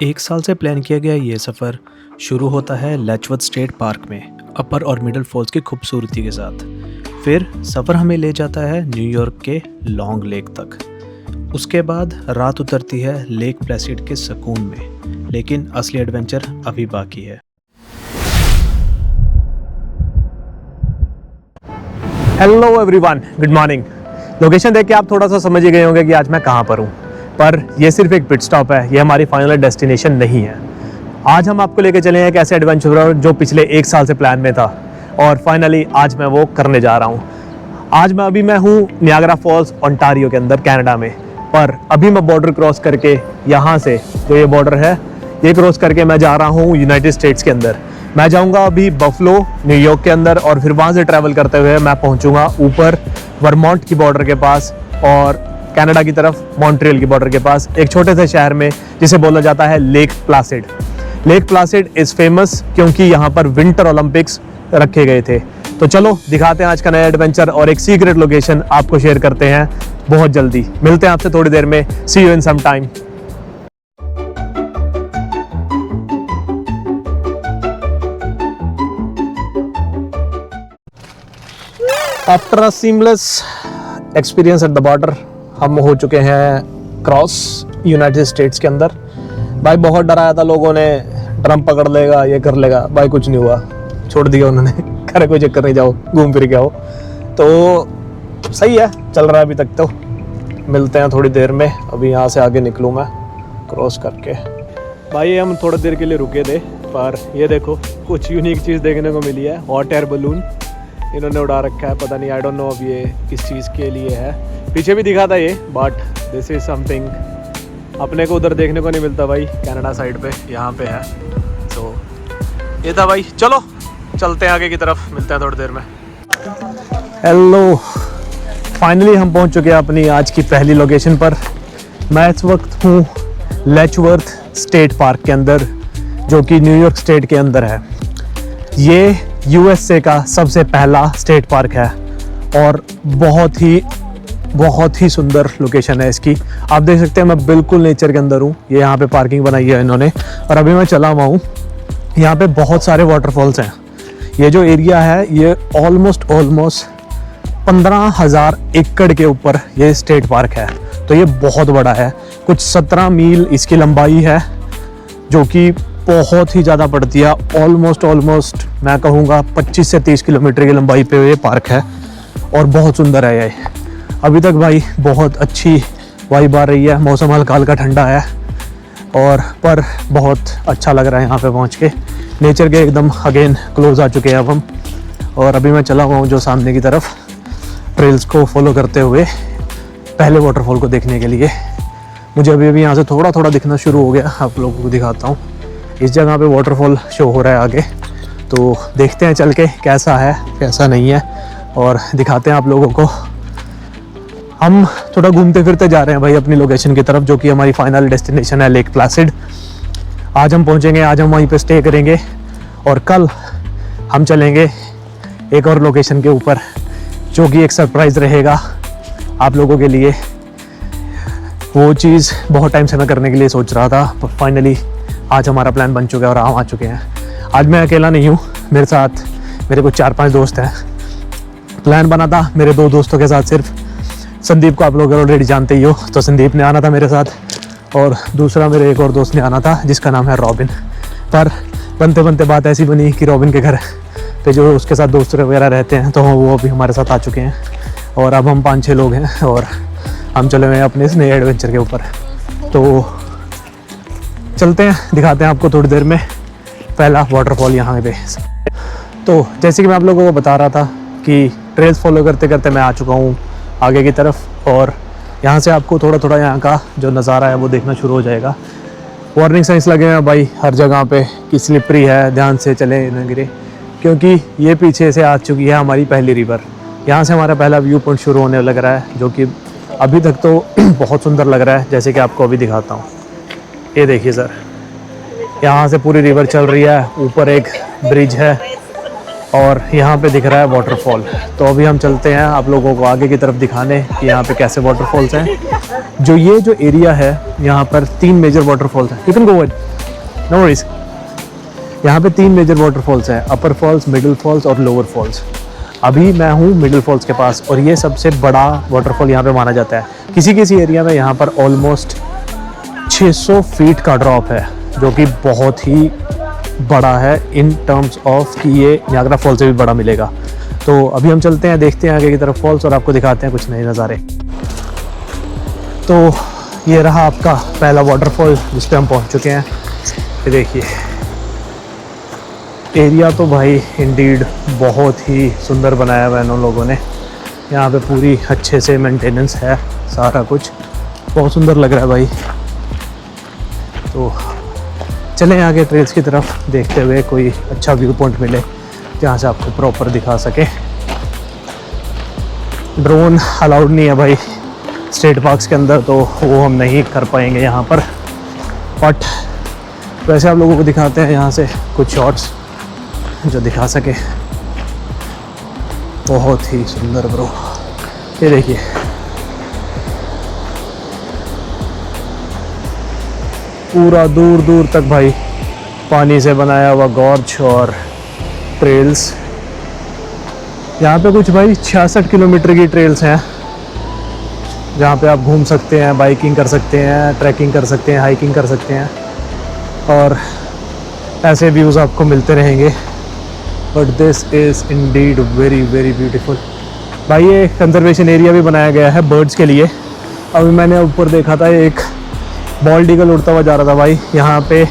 एक साल से प्लान किया गया ये सफ़र शुरू होता है लेचवर्थ स्टेट पार्क में अपर और मिडल फॉल्स की खूबसूरती के साथ। फिर सफ़र हमें ले जाता है न्यूयॉर्क के लॉन्ग लेक तक। उसके बाद रात उतरती है लेक प्लेसिड के सुकून में, लेकिन असली एडवेंचर अभी बाकी है। Hello everyone, good morning. Location देख के आप थोड़ा सा समझ ही गए होंगे कि आज मैं कहाँ पर हूँ, पर ये सिर्फ एक पिट स्टॉप है, ये हमारी फाइनल डेस्टिनेशन नहीं है। आज हम आपको लेके चले हैं एक ऐसे एडवेंचर जो पिछले एक साल से प्लान में था और फाइनली आज मैं वो करने जा रहा हूँ। आज मैं हूँ नियाग्रा फॉल्स ओंटारियो के अंदर कनाडा में, पर अभी मैं बॉर्डर क्रॉस करके यहाँ से जो ये बॉर्डर है ये क्रॉस करके मैं जा रहा हूँ यूनाइटेड स्टेट्स के अंदर। मैं जाऊँगा अभी बफलो न्यूयॉर्क के अंदर और फिर वहाँ से ट्रैवल करते हुए मैं पहुँचूँगा ऊपर वर्मोंट की बॉर्डर के पास और कनाडा की तरफ मॉन्ट्रियल की बॉर्डर के पास एक छोटे से शहर में जिसे बोला जाता है lake placid. Lake placid is famous क्योंकि यहाँ पर विंटर ओलंपिक्स रखे गए थे। तो चलो दिखाते हैं आज का नया एडवेंचर और एक सीक्रेट लोकेशन आपको शेयर करते हैं बहुत जल्दी। मिलते हैं आपसे थोड़ी देर में। See you in some time. After a seamless experience at the border हम हो चुके हैं क्रॉस यूनाइटेड स्टेट्स के अंदर। भाई बहुत डराया था लोगों ने, ट्रम्प पकड़ लेगा, ये कर लेगा। भाई कुछ नहीं हुआ, छोड़ दिया उन्होंने। करे कोई चक्कर नहीं, जाओ घूम फिर के आओ। तो सही है, चल रहा है अभी तक। तो मिलते हैं थोड़ी देर में। अभी यहाँ से आगे निकलूँ मैं क्रॉस करके। भाई हम थोड़ी देर के लिए रुके थे, पर ये देखो कुछ यूनिक चीज़ देखने को मिली है। हॉट एयर बलून इन्होंने उड़ा रखा है, पता नहीं, आई डोंट नो अब ये किस चीज़ के लिए है। पीछे भी दिखा था ये, बट दिस इज़ समथिंग अपने को उधर देखने को नहीं मिलता भाई, कनाडा साइड पे, यहाँ पे है। तो ये था भाई, चलो चलते हैं आगे की तरफ, मिलते हैं थोड़ी देर में। हेलो, फाइनली हम पहुँच चुके हैं अपनी आज की पहली लोकेशन पर। मैं इस वक्त हूँ लेचवर्थ स्टेट पार्क के अंदर, जो कि न्यूयॉर्क स्टेट के अंदर है। ये यूएसए का सबसे पहला स्टेट पार्क है और बहुत ही सुंदर लोकेशन है इसकी। आप देख सकते हैं मैं बिल्कुल नेचर के अंदर हूँ। ये यहाँ पे पार्किंग बनाई है इन्होंने और अभी मैं चला हुआ हूँ। यहाँ पे बहुत सारे वाटरफॉल्स हैं। ये जो एरिया है ये ऑलमोस्ट 15,000 एकड़ के ऊपर ये स्टेट पार्क है। तो ये बहुत बड़ा है, कुछ 17 मील इसकी लंबाई है, जो कि बहुत ही ज़्यादा पड़ती है। ऑलमोस्ट मैं कहूँगा 25 से 30 किलोमीटर की लंबाई पे ये पार्क है और बहुत सुंदर है ये। अभी तक भाई बहुत अच्छी वाइब आ रही है, मौसम हल्का हल्का ठंडा है और पर बहुत अच्छा लग रहा है यहाँ पे पहुँच के। नेचर के एकदम अगेन क्लोज आ चुके हैं अब हम। और अभी मैं चला हुआ हूँ जो सामने की तरफ, ट्रेल्स को फॉलो करते हुए पहले वाटरफॉल को देखने के लिए। मुझे अभी यहाँ से थोड़ा थोड़ा दिखना शुरू हो गया, आप लोगों को दिखाता हूँ। इस जगह पे वाटरफॉल शो हो रहा है आगे, तो देखते हैं चल के कैसा है कैसा नहीं है और दिखाते हैं आप लोगों को। हम थोड़ा घूमते फिरते जा रहे हैं भाई अपनी लोकेशन की तरफ, जो कि हमारी फाइनल डेस्टिनेशन है लेक प्लासिड। आज हम पहुंचेंगे, आज हम वहीं पे स्टे करेंगे और कल हम चलेंगे एक और लोकेशन के ऊपर, जो कि एक सरप्राइज़ रहेगा आप लोगों के लिए। वो चीज़ बहुत टाइम से मैं करने के लिए सोच रहा था, पर फाइनली आज हमारा प्लान बन चुका है और हम आ चुके हैं। आज मैं अकेला नहीं हूँ, मेरे साथ मेरे कुछ 4-5 दोस्त हैं। प्लान बना था मेरे 2 दोस्तों के साथ सिर्फ। संदीप को आप लोग ऑलरेडी जानते ही हो, तो संदीप ने आना था मेरे साथ और दूसरा मेरे एक और दोस्त ने आना था जिसका नाम है रॉबिन। पर बनते बनते बात ऐसी बनी कि रॉबिन के घर पे जो उसके साथ दोस्त वगैरह रहते हैं, तो वो अभी हमारे साथ आ चुके हैं और अब हम 5-6 लोग हैं और हम चले हुए हैं अपने इस नए एडवेंचर के ऊपर। तो चलते हैं, दिखाते हैं आपको थोड़ी देर में पहला वाटरफॉल यहाँ पे। तो जैसे कि मैं आप लोगों को बता रहा था कि ट्रेल्स फॉलो करते करते मैं आ चुका हूँ आगे की तरफ और यहाँ से आपको थोड़ा थोड़ा यहाँ का जो नज़ारा है वो देखना शुरू हो जाएगा। वार्निंग साइंस लगे हैं भाई हर जगह पे कि स्लिपरी है, ध्यान से चले न गिरे, क्योंकि ये पीछे से आ चुकी है हमारी पहली रिवर। यहाँ से हमारा पहला व्यू पॉइंट शुरू होने लग रहा है, जो कि अभी तक तो बहुत सुंदर लग रहा है, जैसे कि आपको अभी दिखाता हूँ। ये देखिए सर, यहाँ से पूरी रिवर चल रही है, ऊपर एक ब्रिज है और यहाँ पे दिख रहा है वाटरफॉल। तो अभी हम चलते हैं आप लोगों को आगे की तरफ दिखाने कि यहाँ पे कैसे वाटरफॉल्स हैं। जो एरिया है यहाँ पर 3 मेजर वाटरफॉल्स हैं। You can go no worries. यहाँ पे 3 मेजर वाटरफॉल्स हैं, अपर फॉल्स, मिडिल फॉल्स और लोअर फॉल्स। अभी मैं हूँ मिडिल फॉल्स के पास और ये सबसे बड़ा वाटरफॉल यहाँ पे माना जाता है। किसी किसी एरिया में यहाँ पर ऑलमोस्ट 600 फीट का ड्रॉप है, जो कि बहुत ही बड़ा है इन टर्म्स ऑफ कि ये नियाग्रा फॉल से भी बड़ा मिलेगा। तो अभी हम चलते हैं, देखते हैं आगे की तरफ फॉल्स और आपको दिखाते हैं कुछ नए नज़ारे। तो ये रहा आपका पहला वाटरफॉल जिस पे हम पहुँच चुके हैं। ये देखिए एरिया तो भाई इंडीड बहुत ही सुंदर बनाया हुआ है इन लोगों ने। यहाँ पे पूरी अच्छे से मेंटेनेंस है, सारा कुछ बहुत सुंदर लग रहा है भाई। तो चलें आगे ट्रेल्स की तरफ, देखते हुए कोई अच्छा व्यू पॉइंट मिले जहाँ से आपको प्रॉपर दिखा सके। ड्रोन अलाउड नहीं है भाई स्टेट पार्क्स के अंदर, तो वो हम नहीं कर पाएंगे यहाँ पर। बट वैसे आप लोगों को दिखाते हैं यहाँ से कुछ शॉट्स जो दिखा सके। बहुत ही सुंदर ब्रो, ये देखिए पूरा दूर दूर तक भाई पानी से बनाया हुआ गॉर्ज और ट्रेल्स। यहाँ पे कुछ भाई 66 किलोमीटर की ट्रेल्स हैं जहाँ पे आप घूम सकते हैं, बाइकिंग कर सकते हैं, ट्रैकिंग कर सकते हैं, हाइकिंग कर सकते हैं और ऐसे व्यूज़ आपको मिलते रहेंगे। But this is Indeed very very beautiful. भाई ये कंजर्वेशन एरिया भी बनाया गया है बर्ड्स के लिए। अभी मैंने ऊपर देखा था एक बॉल्ड ईगल उड़ता हुआ जा रहा था भाई, यहाँ पे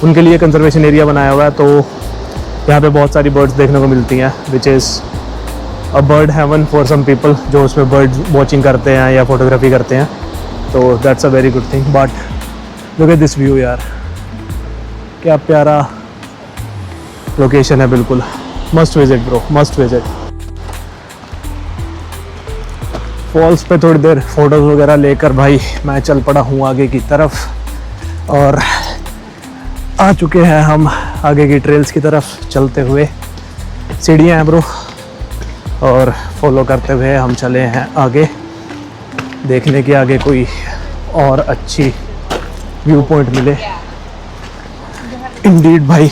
उनके लिए कंजर्वेशन एरिया बनाया हुआ है। तो यहाँ पे बहुत सारी बर्ड्स देखने को मिलती हैं, which is a bird heaven for some people जो उसमें बर्ड वॉचिंग करते हैं या फोटोग्राफी करते हैं। तो that's a very good thing. But look at this view यार, क्या प्यारा लोकेशन है, बिल्कुल must visit bro, must visit. Falls पे थोड़ी देर फोटोज़ वगैरह लेकर भाई मैं चल पड़ा हूँ आगे की तरफ और आ चुके हैं हम आगे की ट्रेल्स की तरफ चलते हुए। सीढ़ियाँ हैं ब्रो और फॉलो करते हुए हम चले हैं आगे, देखने के आगे कोई और अच्छी व्यू पॉइंट मिले। इंडीड भाई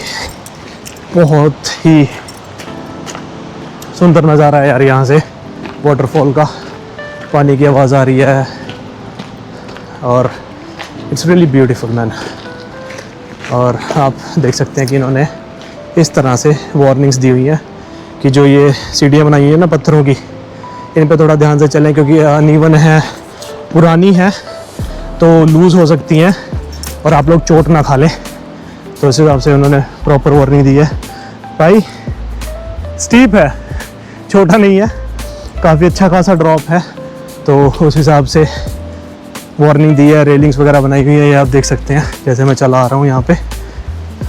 बहुत ही सुंदर नज़ारा है यार, यहाँ से वाटरफॉल का पानी की आवाज़ आ रही है और इट्स रियली ब्यूटीफुल मैन। और आप देख सकते हैं कि इन्होंने इस तरह से वार्निंग्स दी हुई हैं कि जो ये सीढ़ियाँ बनाई हुई हैं ना पत्थरों की, इन पे थोड़ा ध्यान से चलें क्योंकि अनइवन है, पुरानी है तो लूज़ हो सकती हैं और आप लोग चोट ना खा लें। तो इस हिसाब से उन्होंने प्रॉपर वार्निंग दी है। भाई स्टीप है, छोटा नहीं है, काफ़ी अच्छा खासा ड्रॉप है, तो उस हिसाब से वार्निंग दी है। रेलिंग्स वगैरह बनाई हुई है, ये आप देख सकते हैं जैसे मैं चला आ रहा हूँ यहाँ पे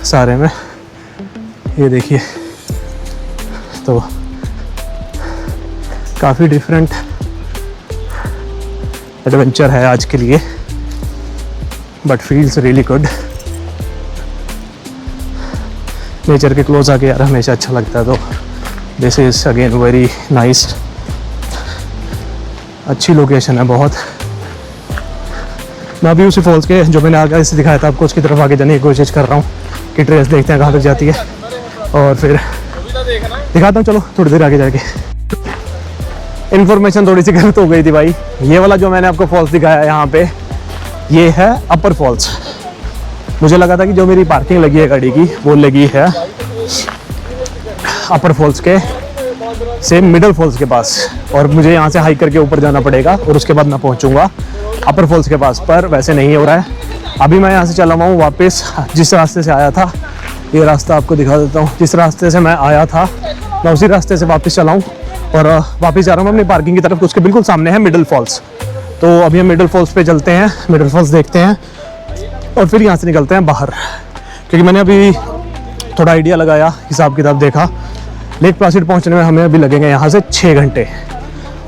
सारे में, ये देखिए। तो काफ़ी डिफरेंट एडवेंचर है आज के लिए, but feels really good. Nature के क्लोज आके यार हमेशा अच्छा लगता है। तो this is again very nice, अच्छी लोकेशन है बहुत। मैं अभी उसी फॉल्स के जो मैंने आगे से दिखाया था आपको उसकी तरफ आगे जाने की कोशिश कर रहा हूँ कि ट्रेस देखते हैं कहाँ तक जाती है और फिर दिखाता हूँ। चलो थोड़ी देर आगे जाके। इन्फॉर्मेशन थोड़ी सी गलत हो गई थी भाई, ये वाला जो मैंने आपको फॉल्स दिखाया यहाँ पे ये है अपर फॉल्स। मुझे लगा था कि जो मेरी पार्किंग लगी है गाड़ी की वो लगी है अपर फॉल्स के से मिडल फॉल्स के पास और मुझे यहाँ से हाइक करके ऊपर जाना पड़ेगा और उसके बाद मैं पहुँचूँगा अपर फॉल्स के पास, पर वैसे नहीं हो रहा है। अभी मैं यहाँ से चला हुआ हूँ वापस जिस रास्ते से आया था, ये रास्ता आपको दिखा देता हूँ। जिस रास्ते से मैं आया था मैं उसी रास्ते से वापस चला हूँ और वापस जा रहा हूँ मैं अपनी पार्किंग की तरफ। उसके बिल्कुल सामने है मिडल फॉल्स। तो अभी हम मिडल फॉल्स पे चलते हैं, मिडल फॉल्स देखते हैं और फिर यहाँ से निकलते हैं बाहर, क्योंकि मैंने अभी थोड़ा आइडिया लगाया, हिसाब किताब देखा। लेक प्लासिड पहुँचने में हमें अभी लगेंगे यहाँ से 6 घंटे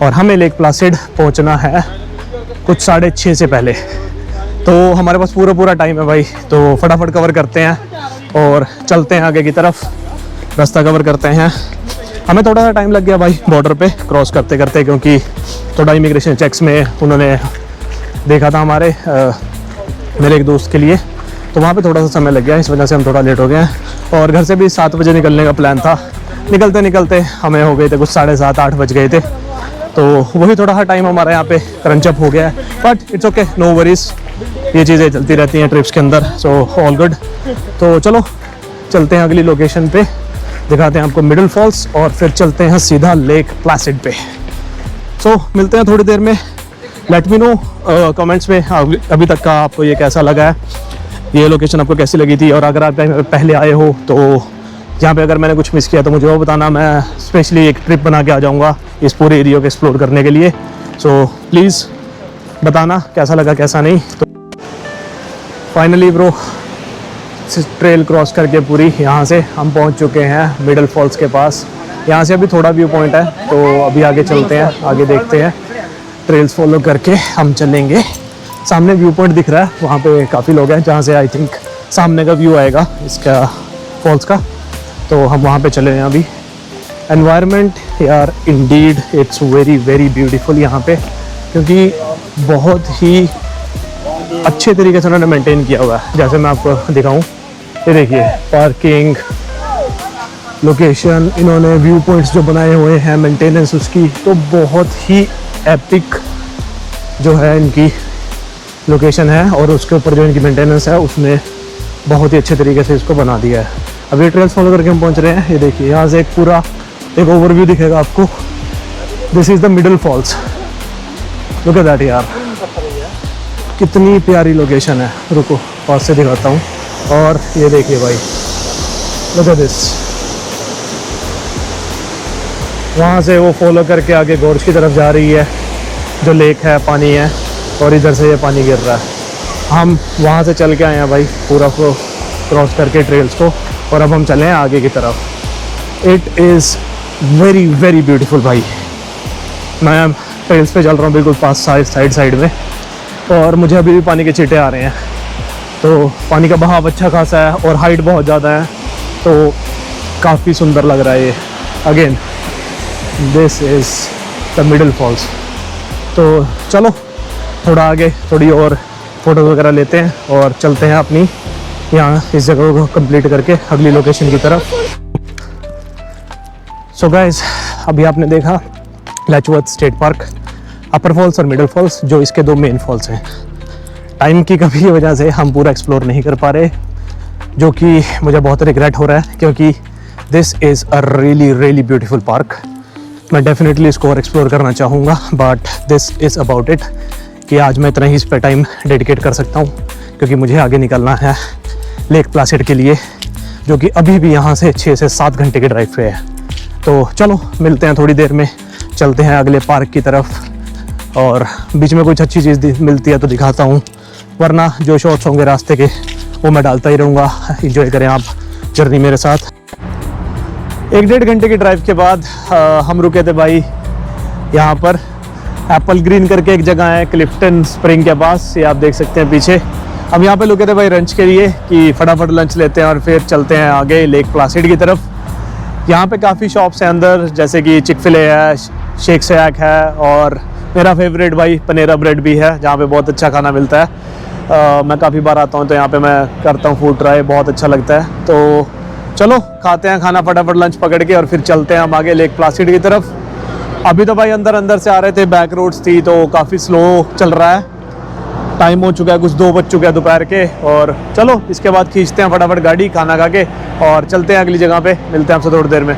और हमें लेक प्लासिड पहुँचना है कुछ 6:30 से पहले। तो हमारे पास पूरा टाइम है भाई, तो फटाफट कवर करते हैं और चलते हैं आगे की तरफ, रास्ता कवर करते हैं हमें थोड़ा सा टाइम लग गया भाई बॉर्डर पे क्रॉस करते करते, क्योंकि थोड़ा इमिग्रेशन चेक्स में उन्होंने देखा था हमारे मेरे एक दोस्त के लिए, तो वहाँ पे थोड़ा सा समय लग गया, इस वजह से हम थोड़ा लेट हो गए हैं। और घर से भी 7 बजे निकलने का प्लान था, निकलते निकलते हमें हो गए थे कुछ 7:30-8 बज गए थे, तो वही थोड़ा सा टाइम हमारा यहाँ पे क्रंच अप हो गया है। But it's okay, no worries, ये चीज़ें चलती रहती हैं ट्रिप्स के अंदर, सो ऑल गुड। तो चलो चलते हैं अगली लोकेशन पे, दिखाते हैं आपको मिडल फॉल्स और फिर चलते हैं सीधा लेक प्लासिड पे। सो मिलते हैं थोड़ी देर में। लेट मी नो कमेंट्स में अभी तक का आपको ये कैसा लगा है, ये लोकेशन आपको कैसी लगी थी, और अगर आप कहीं पहले आए हो तो यहाँ पे अगर मैंने कुछ मिस किया तो मुझे वो बताना, मैं स्पेशली एक ट्रिप बना के आ जाऊँगा इस पूरे एरिया को एक्सप्लोर करने के लिए। सो प्लीज़ बताना कैसा लगा कैसा नहीं। तो फाइनली ब्रो ट्रेल क्रॉस करके पूरी यहाँ से हम पहुँच चुके हैं मिडल फॉल्स के पास। यहाँ से अभी थोड़ा व्यू पॉइंट है, तो अभी आगे चलते हैं, आगे देखते हैं, ट्रेल्स फॉलो करके हम चलेंगे। सामने व्यू पॉइंट दिख रहा है, वहाँ पे काफ़ी लोग हैं, जहाँ से आई थिंक सामने का व्यू आएगा इसका फॉल्स का, तो हम वहाँ पे चले हैं अभी। एनवायरनमेंट यार Indeed it's very very beautiful यहाँ पे, क्योंकि बहुत ही अच्छे तरीके से उन्होंने मेंटेन किया हुआ है। जैसे मैं आपको दिखाऊं, ये देखिए पार्किंग, लोकेशन, इन्होंने व्यू पॉइंट्स जो बनाए हुए हैं, मेंटेनेंस उसकी तो बहुत ही एपिक जो है इनकी लोकेशन है, और उसके ऊपर जो इनकी मेंटेनेंस है उसने बहुत ही अच्छे तरीके से इसको बना दिया है। अभी ये ट्रेल्स फॉलो करके हम पहुंच रहे हैं। ये देखिए यहाँ से एक पूरा एक ओवरव्यू दिखेगा आपको। This is the middle falls, look at that यार, कितनी प्यारी लोकेशन है। रुको पास से दिखाता हूँ, और ये देखिए भाई लुक एट दिस। वहाँ से वो फॉलो करके आगे गोर्ज की तरफ जा रही है, जो लेक है, पानी है, और इधर से ये पानी गिर रहा है। हम वहाँ से चल के आए हैं भाई पूरा को क्रॉस करके ट्रेल्स को, और अब हम चले हैं आगे की तरफ। It is very very beautiful भाई। मैं ट्रेल्स पे चल रहा हूँ बिल्कुल पास साइड में, और मुझे अभी भी पानी के छींटे आ रहे हैं। तो पानी का बहाव अच्छा खासा है और हाइट बहुत ज़्यादा है, तो काफ़ी सुंदर लग रहा है ये। Again this is the middle falls. तो चलो थोड़ा आगे थोड़ी और फ़ोटो वगैरह लेते हैं और चलते हैं अपनी यहाँ इस जगह को कंप्लीट करके अगली लोकेशन की तरफ। सो गाइस, अभी आपने देखा लेचवर्थ स्टेट पार्क, अपर फॉल्स और मिडल फॉल्स, जो इसके 2 मेन फॉल्स हैं। टाइम की कमी की वजह से हम पूरा एक्सप्लोर नहीं कर पा रहे, जो कि मुझे बहुत रिग्रेट हो रहा है, क्योंकि this is a really really beautiful park. मैं डेफिनेटली इसको और एक्सप्लोर करना चाहूँगा, but this is about it कि आज मैं इतना ही इस पर टाइम डेडिकेट कर सकता हूँ, क्योंकि मुझे आगे निकलना है लेक प्लासिड के लिए, जो कि अभी भी यहाँ से 6 से 7 घंटे के ड्राइव पे है। तो चलो मिलते हैं थोड़ी देर में, चलते हैं अगले पार्क की तरफ, और बीच में कुछ अच्छी चीज़ मिलती है तो दिखाता हूँ, वरना जो शॉर्ट्स होंगे रास्ते के वो मैं डालता ही रहूँगा। एंजॉय करें आप जर्नी मेरे साथ। 1-1.5 घंटे की ड्राइव के बाद हम रुके थे भाई यहाँ पर एप्पल ग्रीन करके एक जगह है क्लिफ्टन स्प्रिंग के पास, ये आप देख सकते हैं पीछे। अब यहाँ पे रुके थे भाई लंच के लिए कि फटाफट लंच लेते हैं और फिर चलते हैं आगे लेक प्लासिड की तरफ। यहाँ पे काफ़ी शॉप्स हैं अंदर, जैसे कि चिक-फिले है, शेक शैक है, और मेरा फेवरेट भाई पनेरा ब्रेड भी है, जहाँ पे बहुत अच्छा खाना मिलता है। मैं काफ़ी बार आता हूँ तो यहाँ पे मैं करता हूँ फूड ट्राई, बहुत अच्छा लगता है। तो चलो खाते हैं खाना फटाफट लंच पकड़ के, और फिर चलते हैं हम आगे लेक प्लासिड की तरफ। अभी तो भाई अंदर से आ रहे थे, बैक रोड्स थी, तो काफ़ी स्लो चल रहा है। टाइम हो चुका है, कुछ 2 बज चुके हैं दोपहर के, और चलो इसके बाद खींचते हैं फटाफट गाड़ी खाना खा के और चलते हैं अगली जगह पे। मिलते हैं आपसे थोड़ी देर में।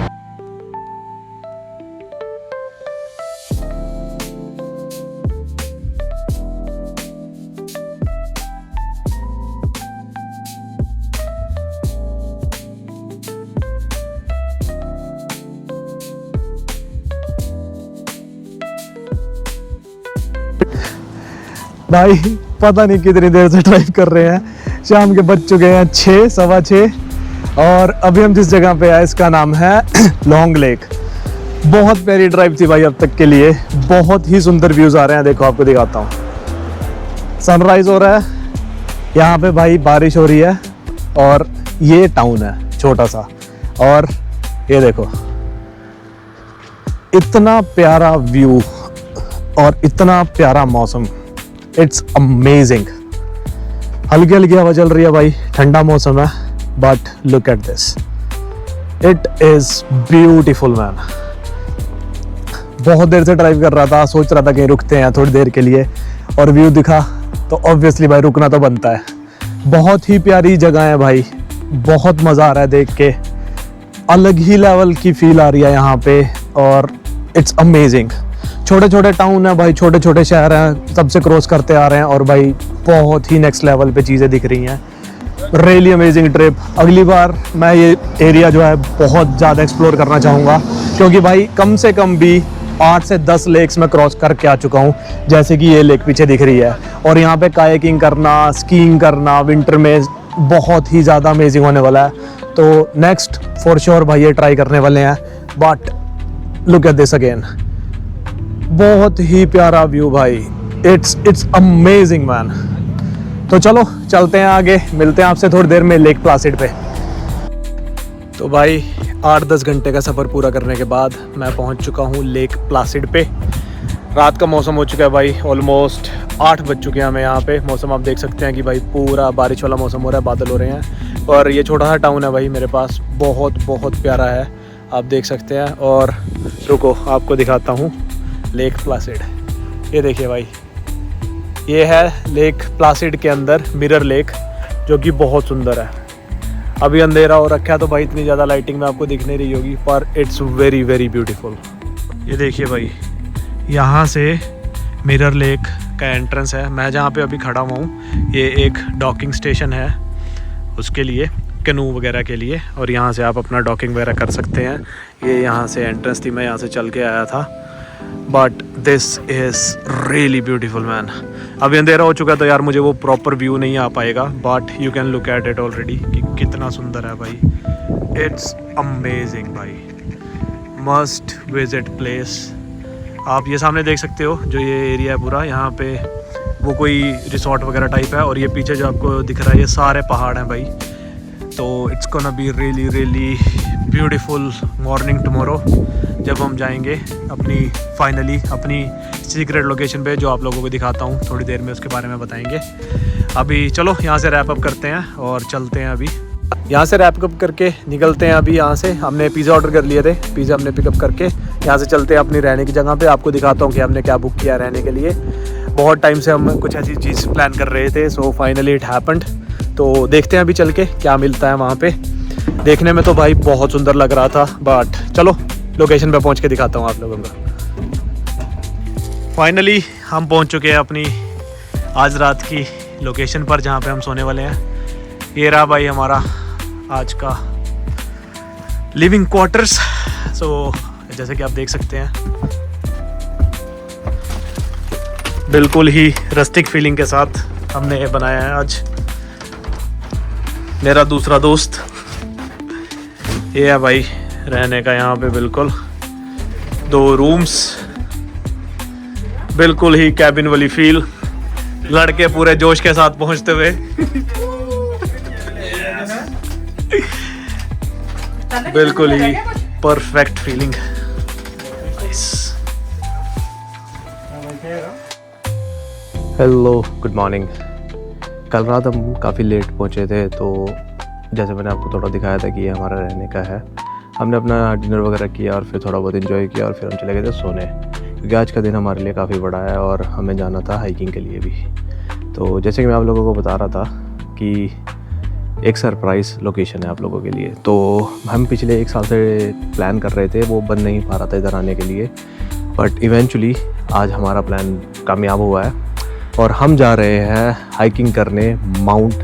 भाई पता नहीं कितनी देर से ड्राइव कर रहे हैं, शाम के बज चुके हैं 6, सवा 6, और अभी हम जिस जगह पे आए इसका नाम है लॉन्ग लेक। बहुत प्यारी ड्राइव थी भाई अब तक के लिए, बहुत ही सुंदर व्यूज़ आ रहे हैं। देखो आपको दिखाता हूँ, सनराइज हो रहा है यहाँ पे भाई, बारिश हो रही है, और ये टाउन है छोटा सा, और ये देखो इतना प्यारा व्यू और इतना प्यारा मौसम, इट्स अमेजिंग। हल्की हल्की हवा चल रही है भाई, ठंडा मौसम है, but look at this, it is beautiful man. बहुत देर से ड्राइव कर रहा था, सोच रहा था कहीं रुकते हैं थोड़ी देर के लिए, और व्यू दिखा तो ऑब्वियसली भाई रुकना तो बनता है। बहुत ही प्यारी जगह है भाई, बहुत मज़ा आ रहा है देख के, अलग ही लेवल की फील आ रही है यहाँ पे, और इट्स अमेजिंग। छोटे छोटे टाउन है भाई, छोटे छोटे शहर हैं, सबसे क्रॉस करते आ रहे हैं, और भाई बहुत ही नेक्स्ट लेवल पे चीज़ें दिख रही हैं। Really amazing trip. अगली बार मैं ये एरिया जो है बहुत ज़्यादा एक्सप्लोर करना चाहूँगा, क्योंकि भाई कम से कम भी 8 से 10 लेक्स में क्रॉस करके आ चुका हूँ, जैसे कि ये लेक पीछे दिख रही है। और यहाँ पे कायाकिंग करना, स्कीइंग करना विंटर में बहुत ही ज़्यादा अमेजिंग होने वाला है। तो नेक्स्ट फॉर श्योर भाई ये ट्राई करने वाले हैं। But look at this again, बहुत ही प्यारा व्यू भाई, इट्स अमेजिंग मैन। तो चलो चलते हैं आगे, मिलते हैं आपसे थोड़ी देर में लेक प्लासिड पे। तो भाई 8-10 घंटे का सफ़र पूरा करने के बाद मैं पहुंच चुका हूं लेक प्लासिड पे। रात का मौसम हो चुका है भाई, ऑलमोस्ट 8 बज चुके हैं हमें यहाँ पे। मौसम आप देख सकते हैं कि भाई पूरा बारिश वाला मौसम हो रहा है, बादल हो रहे हैं। और ये छोटा सा टाउन है भाई मेरे पास, बहुत प्यारा है, आप देख सकते हैं। और रुको आपको दिखाता हूँ लेक प्लासिड। ये देखिए भाई, ये है लेक प्लासिड के अंदर मिरर लेक, जो कि बहुत सुंदर है। अभी अंधेरा हो रखा है तो भाई इतनी ज़्यादा लाइटिंग में आपको दिख नहीं रही होगी, पर इट्स वेरी ब्यूटीफुल। ये देखिए भाई, यहाँ से मिरर लेक का एंट्रेंस है। मैं जहाँ पे अभी खड़ा हुआ हूँ, ये एक डॉकिंग स्टेशन है उसके लिए, कैनू वगैरह के लिए, और यहाँ से आप अपना डॉकिंग वगैरह कर सकते हैं। ये यहाँ से एंट्रेंस थी, मैं यहाँ से चल के आया था। But this is really beautiful man. अभी अंधेरा हो चुका है तो यार मुझे वो प्रॉपर व्यू नहीं आ पाएगा, but you can look at it already कि कितना सुंदर है भाई। इट्स अमेजिंग भाई, मस्ट विजिट प्लेस। आप ये सामने देख सकते हो जो ये एरिया है पूरा, यहाँ पे वो कोई रिसोर्ट वगैरह टाइप है, और ये पीछे जो आपको दिख रहा है ये सारे पहाड़ हैं भाई। तो it's gonna be really beautiful morning tomorrow, जब हम जाएंगे फाइनली अपनी सीक्रेट लोकेशन पे, जो आप लोगों को दिखाता हूँ थोड़ी देर में, उसके बारे में बताएंगे। अभी चलो यहाँ से रैप अप करते हैं और चलते हैं। अभी यहाँ से रैप अप करके निकलते हैं। अभी यहाँ से हमने पिज़्ज़ा ऑर्डर कर लिए थे, पिज़्ज़ा हमने पिकअप करके यहाँ से चलते हैं अपनी रहने की जगह पे। आपको दिखाता हूँ कि हमने क्या बुक किया रहने के लिए। बहुत टाइम से हम कुछ ऐसी चीज़ प्लान कर रहे थे, सो फाइनली इट हैपेंड। तो देखते हैं अभी चल के क्या मिलता है वहाँ पे। देखने में तो भाई बहुत सुंदर लग रहा था, बट चलो लोकेशन पे पहुँच के दिखाता हूँ आप लोगों को। फाइनली हम पहुँच चुके हैं अपनी आज रात की लोकेशन पर, जहाँ पे हम सोने वाले हैं। ये रहा भाई हमारा आज का लिविंग क्वार्टर्स। सो जैसे कि आप देख सकते हैं, बिल्कुल ही रस्टिक फीलिंग के साथ हमने ये बनाया है आज। मेरा दूसरा दोस्त ये है भाई रहने का यहाँ पे, बिल्कुल 2 रूम्स, बिल्कुल ही कैबिन वाली फील। लड़के पूरे जोश के साथ पहुंचते हुए बिल्कुल ही perfect feeling. Hello, good morning. कल रात हम काफ़ी लेट पहुंचे थे, तो जैसे मैंने आपको थोड़ा दिखाया था कि ये हमारा रहने का है। हमने अपना डिनर वगैरह किया और फिर थोड़ा बहुत एंजॉय किया, और फिर हम चले गए थे सोने, क्योंकि आज का दिन हमारे लिए काफ़ी बड़ा है और हमें जाना था हाइकिंग के लिए भी। तो जैसे कि मैं आप लोगों को बता रहा था कि एक सरप्राइज़ लोकेशन है आप लोगों के लिए। तो हम पिछले 1 साल से प्लान कर रहे थे, वो बन नहीं पा रहा था इधर आने के लिए, बट इवेंचुअली आज हमारा प्लान कामयाब हुआ है और हम जा रहे हैं हाइकिंग करने माउंट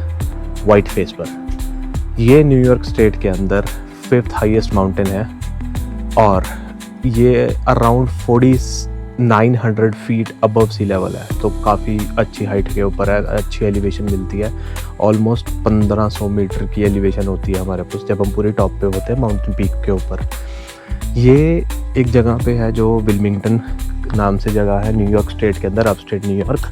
वाइट फेस पर। ये न्यूयॉर्क स्टेट के अंदर 5th हाईएस्ट माउंटेन है, और ये around 4900 feet above sea level है। तो काफ़ी अच्छी हाइट के ऊपर है, अच्छी एलिवेशन मिलती है। ऑलमोस्ट 1500 मीटर की एलिवेशन होती है हमारे पास जब हम पूरे टॉप पे होते हैं माउंटेन पीक के ऊपर। ये एक जगह पे है जो विल्मिंगटन नाम से जगह है न्यूयॉर्क स्टेट के अंदर, अपस्टेट न्यूयॉर्क,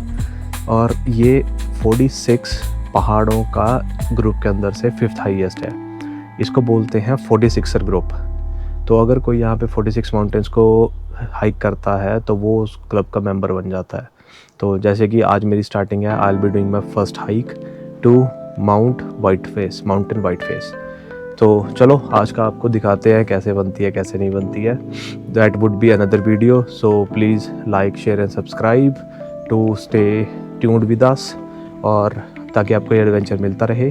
और ये 46 पहाड़ों का ग्रुप के अंदर से 5th हाईएस्ट है। इसको बोलते हैं 46er ग्रुप। तो अगर कोई यहाँ पे 46 माउंटेन्स को हाइक करता है तो वो उस क्लब का मेंबर बन जाता है। तो जैसे कि आज मेरी स्टार्टिंग है, I will be doing my first hike to Mountain White Face. तो चलो आज का आपको दिखाते हैं कैसे बनती है कैसे नहीं बनती है। That would be another video, so please like share and subscribe to stay tuned with us, और ताकि आपको ये एडवेंचर मिलता रहे।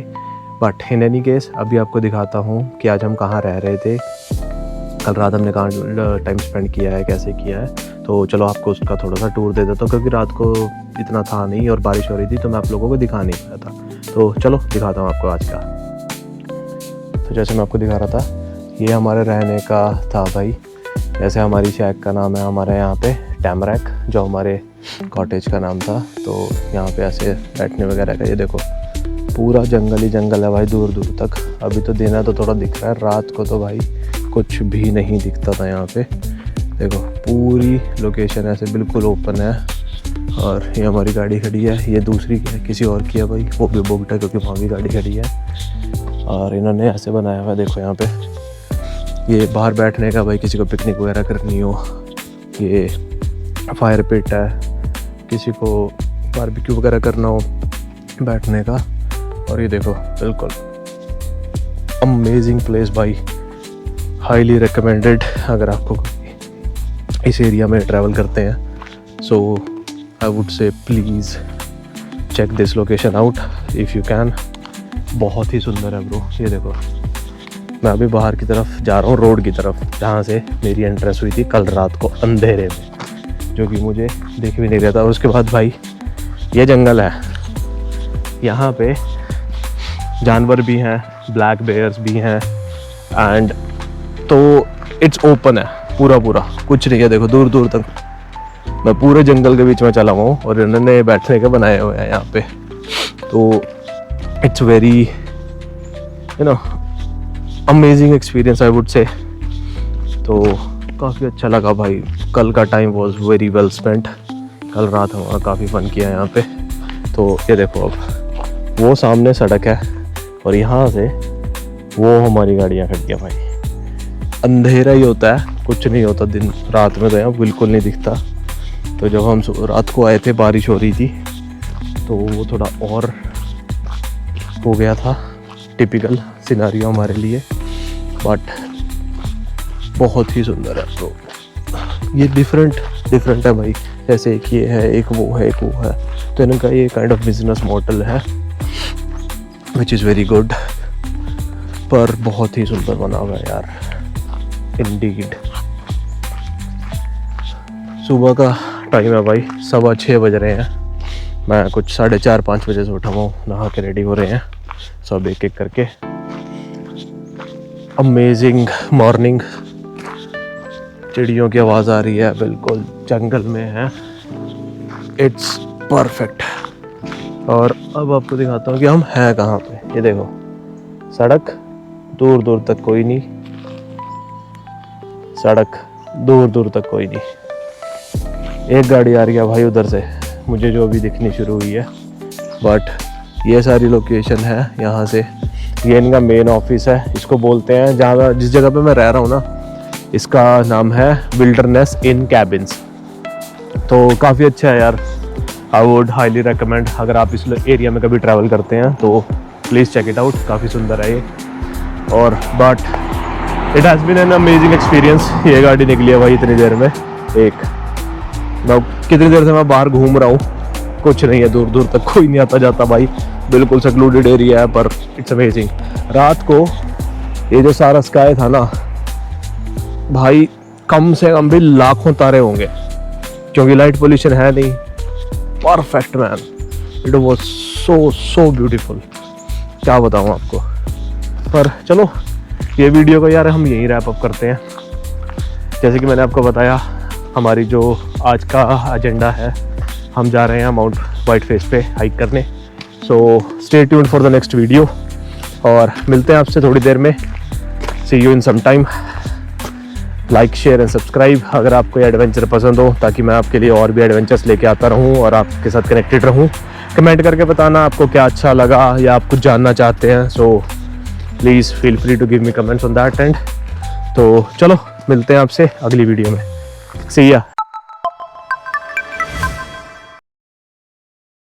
बट इन एनी केस अभी आपको दिखाता हूँ कि आज हम कहाँ रह रहे थे, कल रात हमने कहाँ टाइम स्पेंड किया है, कैसे किया है। तो चलो आपको उसका थोड़ा सा टूर दे देता हूँ, क्योंकि रात को इतना था नहीं और बारिश हो रही थी तो मैं आप लोगों को दिखा नहीं पाया था। तो चलो दिखाता हूँ आपको आज का। तो जैसे मैं आपको दिखा रहा था, ये हमारे रहने का था भाई। जैसे हमारी शैक का नाम है हमारे यहाँ पे टैमरैक, जो हमारे कॉटेज का नाम था। तो यहाँ पे ऐसे बैठने वगैरह का, ये देखो पूरा जंगल ही जंगल है भाई दूर दूर तक। अभी तो दिन है तो थोड़ा दिख रहा है, रात को तो भाई कुछ भी नहीं दिखता था यहाँ पे। देखो पूरी लोकेशन ऐसे बिल्कुल ओपन है। और ये हमारी गाड़ी खड़ी है, ये दूसरी किसी और की है भाई, वो भी बुकड है क्योंकि वहाँ भी गाड़ी खड़ी है। और इन्होंने ऐसे बनाया हुआ है, देखो यहाँ पे ये बाहर बैठने का भाई, किसी को पिकनिक वगैरह करनी हो। ये फायर पिट है, किसी को बारबेक्यू वगैरह करना हो बैठने का। और ये देखो बिल्कुल अमेजिंग प्लेस भाई, हाईली रिकमेंडेड अगर आपको इस एरिया में ट्रैवल करते हैं। So I would say please check this location out if you can. बहुत ही सुंदर है ब्रो। ये देखो मैं अभी बाहर की तरफ जा रहा हूँ, रोड की तरफ, जहाँ से मेरी एंट्रेंस हुई थी कल रात को अंधेरे में, जो कि मुझे दिख भी नहीं रहा था। और उसके बाद भाई ये जंगल है, यहाँ पे जानवर भी हैं, ब्लैक बेयर्स भी हैं, एंड तो इट्स ओपन है पूरा कुछ नहीं है। देखो दूर दूर तक मैं पूरे जंगल के बीच में चला हुआ हूँ और इन्होंने बैठने के बनाए हुए हैं यहाँ पे। तो it's very you know amazing experience I would से। तो काफ़ी अच्छा लगा भाई, कल का time was very well spent. कल रात हमारा काफ़ी फन किया यहाँ पे। तो ये देखो अब वो सामने सड़क है और यहाँ से वो हमारी गाड़ियाँ खड़ी हैं भाई। अंधेरा ही होता है, कुछ नहीं होता दिन रात में, तो यहाँ बिल्कुल नहीं दिखता। तो जब हम रात को आए थे बारिश हो रही थी तो वो थोड़ा और हो गया था, टिपिकल सिनारियो हमारे लिए। बट बहुत ही सुंदर है। तो ये डिफरेंट है भाई, जैसे एक ये है, एक वो है, एक वो है। तो इनका ये काइंड ऑफ बिजनेस मॉडल है विच इज़ वेरी गुड, पर बहुत ही सुंदर बना हुआ है यार इंडीड। सुबह का टाइम है भाई, 6:15 बज रहे हैं। मैं कुछ 4:30-5 बजे से उठा हुआ हूँ, नहा के रेडी हो रहे हैं सब एक एक करके। अमेजिंग मॉर्निंग, चिड़ियों की आवाज़ आ रही है, बिल्कुल जंगल में है, इट्स परफेक्ट। और अब आपको दिखाता हूँ कि हम हैं कहाँ पे। ये देखो सड़क दूर दूर तक कोई नहीं, सड़क दूर दूर तक कोई नहीं। एक गाड़ी आ रही है भाई उधर से, मुझे जो अभी दिखनी शुरू हुई है। बट ये सारी लोकेशन है यहाँ से। ये इनका मेन ऑफिस है, इसको बोलते हैं, जहाँ जिस जगह पे मैं रह रहा हूँ ना, इसका नाम है विल्डरनेस इन कैबिन्स। तो काफ़ी अच्छा है यार, आई वुड हाईली रिकमेंड। अगर आप इस एरिया में कभी ट्रैवल करते हैं तो प्लीज़ चेक इट आउट, काफ़ी सुंदर है ये। और but it has been an amazing experience. ये गाड़ी निकली है भाई इतनी देर में, मैं कितनी देर से मैं बाहर घूम रहा हूँ, कुछ नहीं है, दूर दूर तक कोई नहीं आता जाता भाई, बिल्कुल सेक्लूडेड एरिया है। पर इट्स अमेजिंग। रात को ये जो सारा स्काई था ना भाई, कम से कम भी लाखों तारे होंगे, क्योंकि लाइट पोल्यूशन है नहीं। Perfect man, it was so beautiful, क्या बताऊँ आपको। पर चलो ये वीडियो को यार हम यहीं रैप अप करते हैं। जैसे कि मैंने आपको बताया, हमारी जो आज का एजेंडा है, हम जा रहे हैं माउंट वाइट फेस पे हाइक करने। So stay tuned for the next video, और मिलते हैं आपसे थोड़ी देर में। See you in some time. Like share and subscribe अगर आपको ये एडवेंचर पसंद हो, ताकि मैं आपके लिए और भी एडवेंचर्स लेके आता रहूं और आपके साथ कनेक्टेड रहूं। कमेंट करके बताना आपको क्या अच्छा लगा या आप कुछ जानना चाहते हैं। So please feel free to give me comments on that and तो चलो मिलते हैं आपसे अगली वीडियो में। सी या।